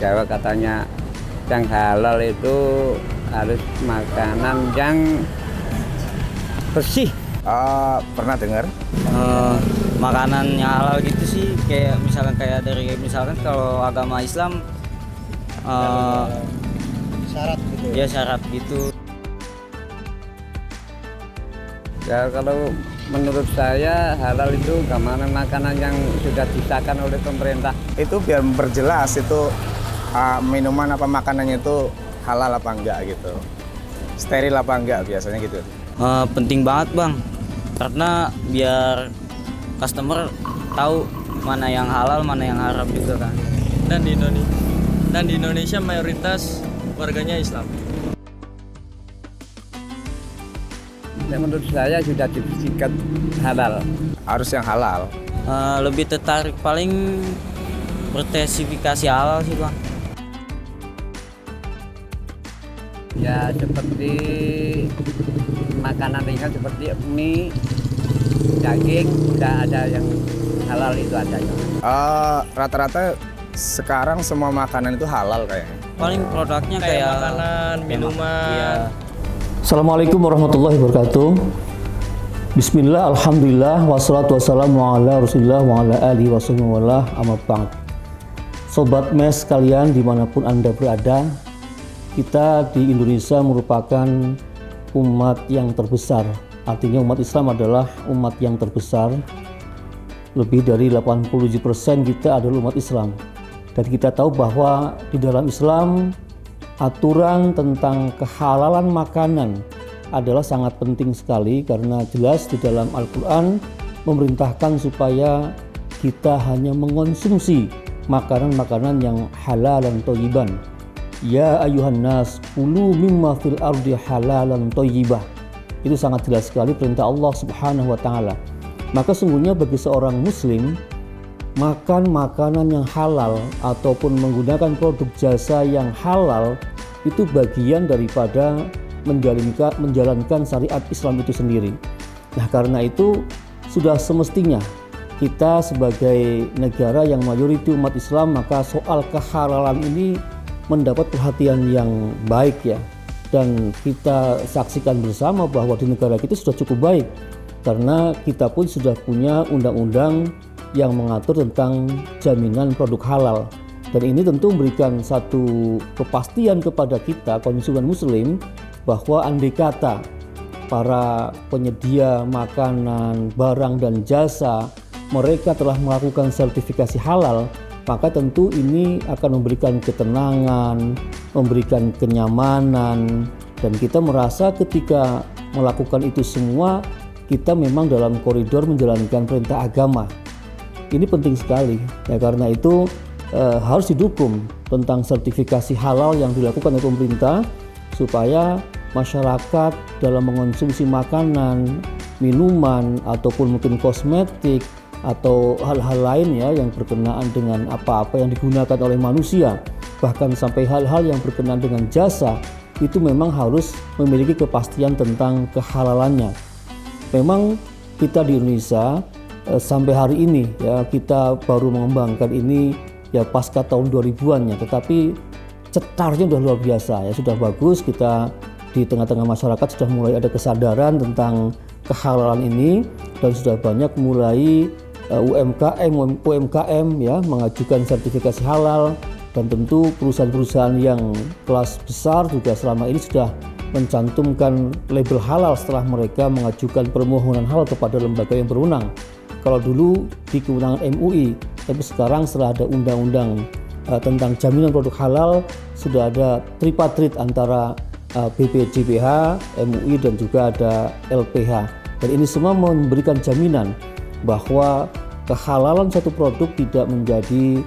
Jawa katanya yang halal itu harus makanan yang bersih. Pernah dengar? Makanan yang halal gitu sih, kayak misalkan kalau agama Islam Syarat gitu. ya syarat gitu. Ya kalau menurut saya halal itu makanan yang sudah disahkan oleh pemerintah. Itu biar memperjelas itu minuman apa makanannya itu halal apa enggak gitu. Steril apa enggak biasanya gitu. Penting banget bang, karena biar customer tahu mana yang halal mana yang haram juga kan. Dan di Indonesia mayoritas warganya Islam. Ya, menurut saya sudah dibersihkan halal. Harus yang halal. Lebih tertarik paling bersertifikasi halal sih bang. Ya seperti makanan ringan seperti mie, daging, udah ada yang halal itu adanya. Rata-rata sekarang semua makanan itu halal kayaknya. Paling produknya kayak makanan, minuman. Iya. Assalamualaikum warahmatullahi wabarakatuh. Bismillah, alhamdulillah, wassalatu wassalamu ala rasulillah wa ala alihi wa sahbihi wa amma ba'd. Sobat mes sekalian dimanapun Anda berada, kita di Indonesia merupakan umat yang terbesar. Artinya umat Islam adalah umat yang terbesar. Lebih dari 87% kita adalah umat Islam. Dan kita tahu bahwa di dalam Islam aturan tentang kehalalan makanan adalah sangat penting sekali, karena jelas di dalam Al-Quran memerintahkan supaya kita hanya mengonsumsi makanan-makanan yang halal dan thayyiban. Ya ayuhan nas kulu mimma fil ardi halalan thayyibah. Itu sangat jelas sekali perintah Allah Subhanahu wa taala. Maka sungguhnya bagi seorang muslim, makan makanan yang halal ataupun menggunakan produk jasa yang halal itu bagian daripada menjalankan syariat Islam itu sendiri. Nah, karena itu sudah semestinya kita sebagai negara yang mayoritas umat Islam, maka soal kehalalan ini mendapat perhatian yang baik ya. Dan kita saksikan bersama bahwa di negara kita sudah cukup baik, karena kita pun sudah punya undang-undang yang mengatur tentang jaminan produk halal. Dan ini tentu memberikan satu kepastian kepada kita konsumen muslim bahwa andai kata para penyedia makanan, barang dan jasa mereka telah melakukan sertifikasi halal, maka tentu ini akan memberikan ketenangan, memberikan kenyamanan, dan kita merasa ketika melakukan itu semua kita memang dalam koridor menjalankan perintah agama. Ini penting sekali ya, karena itu harus didukung tentang sertifikasi halal yang dilakukan oleh pemerintah supaya masyarakat dalam mengonsumsi makanan, minuman ataupun mungkin kosmetik atau hal-hal lain ya yang berkenaan dengan apa-apa yang digunakan oleh manusia, bahkan sampai hal-hal yang berkenaan dengan jasa, itu memang harus memiliki kepastian tentang kehalalannya. Memang kita di Indonesia sampai hari ini ya kita baru mengembangkan ini ya pasca tahun 2000-an ya, tetapi cetarnya sudah luar biasa ya, sudah bagus. Kita di tengah-tengah masyarakat sudah mulai ada kesadaran tentang kehalalan ini, dan sudah banyak mulai UMKM ya mengajukan sertifikasi halal, dan tentu perusahaan-perusahaan yang kelas besar juga selama ini sudah mencantumkan label halal setelah mereka mengajukan permohonan halal kepada lembaga yang berwenang. Kalau dulu di kewenangan MUI, tapi sekarang setelah ada undang-undang tentang jaminan produk halal, sudah ada tripartit antara BPJPH, MUI dan juga ada LPH. Dan ini semua memberikan jaminan bahwa kehalalan satu produk tidak menjadi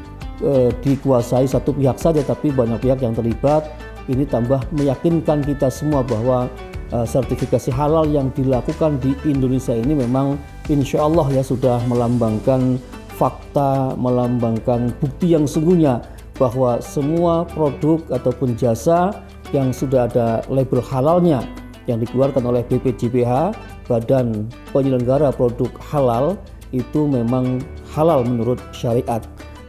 dikuasai satu pihak saja, tapi banyak pihak yang terlibat. Ini tambah meyakinkan kita semua bahwa sertifikasi halal yang dilakukan di Indonesia ini memang insya Allah ya sudah melambangkan fakta, melambangkan bukti yang sungguhnya bahwa semua produk ataupun jasa yang sudah ada label halalnya yang dikeluarkan oleh BPJPH, Badan Penyelenggara Produk Halal, itu memang halal menurut syariat.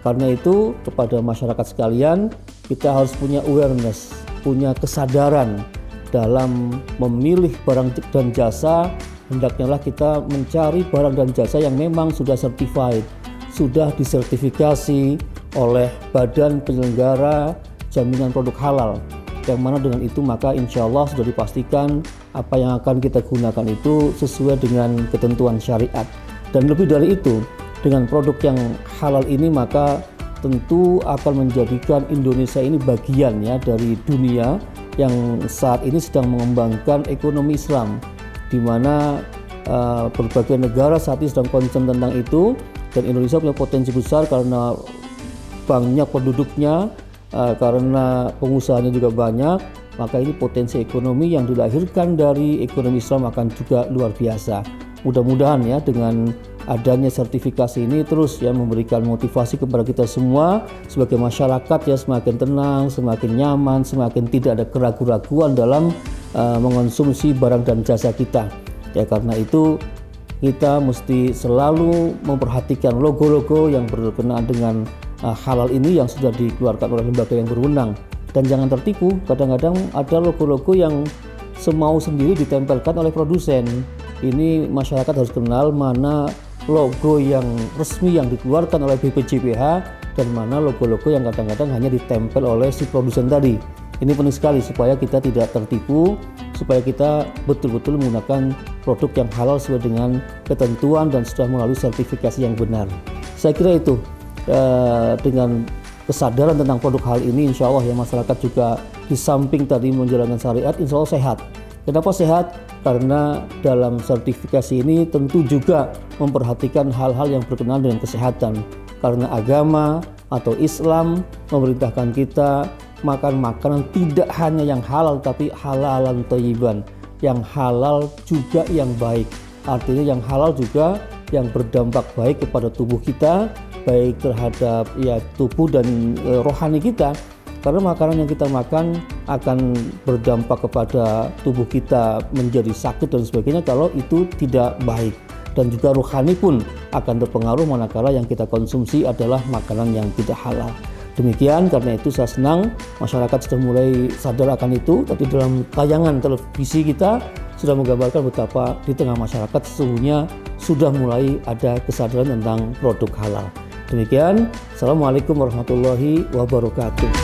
Karena itu kepada masyarakat sekalian kita harus punya awareness, punya kesadaran dalam memilih barang dan jasa. Hendaknya kita mencari barang dan jasa yang memang sudah certified, sudah disertifikasi oleh badan penyelenggara jaminan produk halal, yang mana dengan itu maka insya Allah sudah dipastikan apa yang akan kita gunakan itu sesuai dengan ketentuan syariat. Dan lebih dari itu, dengan produk yang halal ini maka tentu akan menjadikan Indonesia ini bagian ya dari dunia yang saat ini sedang mengembangkan ekonomi Islam, di mana berbagai negara saat ini sedang concern tentang itu, dan Indonesia punya potensi besar karena banyak penduduknya, karena pengusahanya juga banyak, maka ini potensi ekonomi yang dilahirkan dari ekonomi Islam akan juga luar biasa. Mudah-mudahan ya dengan adanya sertifikasi ini terus ya memberikan motivasi kepada kita semua sebagai masyarakat ya, semakin tenang, semakin nyaman, semakin tidak ada keraguan-raguan dalam mengonsumsi barang dan jasa kita. Ya karena itu kita mesti selalu memperhatikan logo-logo yang berkenaan dengan halal ini yang sudah dikeluarkan oleh lembaga yang berwenang. Dan jangan tertipu, kadang-kadang ada logo-logo yang semau sendiri ditempelkan oleh produsen. Ini masyarakat harus kenal mana logo yang resmi yang dikeluarkan oleh BPJPH dan mana logo-logo yang kadang-kadang hanya ditempel oleh si produsen tadi. Ini penting sekali supaya kita tidak tertipu, supaya kita betul-betul menggunakan produk yang halal sesuai dengan ketentuan dan sudah melalui sertifikasi yang benar. Saya kira itu dengan kesadaran tentang produk halal ini, insya Allah ya masyarakat juga di samping tadi menjalankan syariat, insya Allah sehat. Kenapa sehat? Karena dalam sertifikasi ini tentu juga memperhatikan hal-hal yang berkenaan dengan kesehatan. Karena agama atau Islam memerintahkan kita makan makanan tidak hanya yang halal tapi halalan thayyiban, yang halal juga yang baik. Artinya yang halal juga yang berdampak baik kepada tubuh kita, baik terhadap ya tubuh dan rohani kita. Karena makanan yang kita makan akan berdampak kepada tubuh kita menjadi sakit dan sebagainya kalau itu tidak baik. Dan juga rohani pun akan terpengaruh manakala yang kita konsumsi adalah makanan yang tidak halal. Demikian, karena itu saya senang masyarakat sudah mulai sadar akan itu. Tadi dalam tayangan televisi kita sudah menggambarkan betapa di tengah masyarakat sesungguhnya sudah mulai ada kesadaran tentang produk halal. Demikian, Assalamualaikum warahmatullahi wabarakatuh.